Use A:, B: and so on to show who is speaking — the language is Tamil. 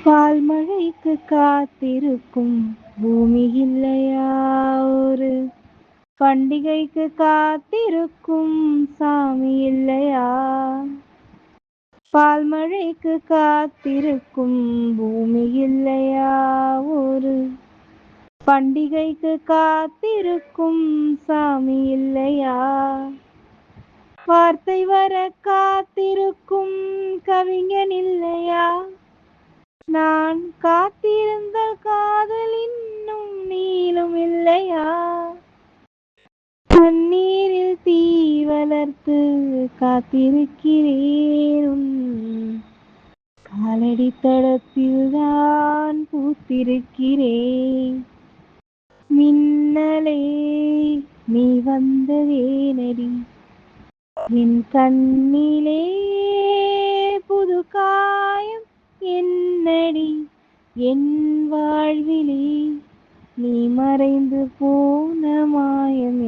A: பால் மழைக்கு காத்திருக்கும் பூமி இல்லையா? ஒரு பண்டிகைக்கு காத்திருக்கும் சாமி இல்லையா? பால் மழைக்கு காத்திருக்கும் பூமி இல்லையா? ஒரு பண்டிகைக்கு காத்திருக்கும் சாமி இல்லையா? வார்த்தை வர காத்திருக்கும் கவிஞன் இல்லையா? நான் காத்திருந்த காதல் இன்னும் நீளும் இல்லையா? கண்ணீரில் தீ வளர்த்து காத்திருக்கிறேன், உன் காலடி தடத்தில் தான் பூத்திருக்கிறேன். மின்னலே நீ வந்ததேனடி என் கண்ணிலே, புது காயம் என்னடி என் வாழ்விலே, நீ மறைந்து போன மாயம்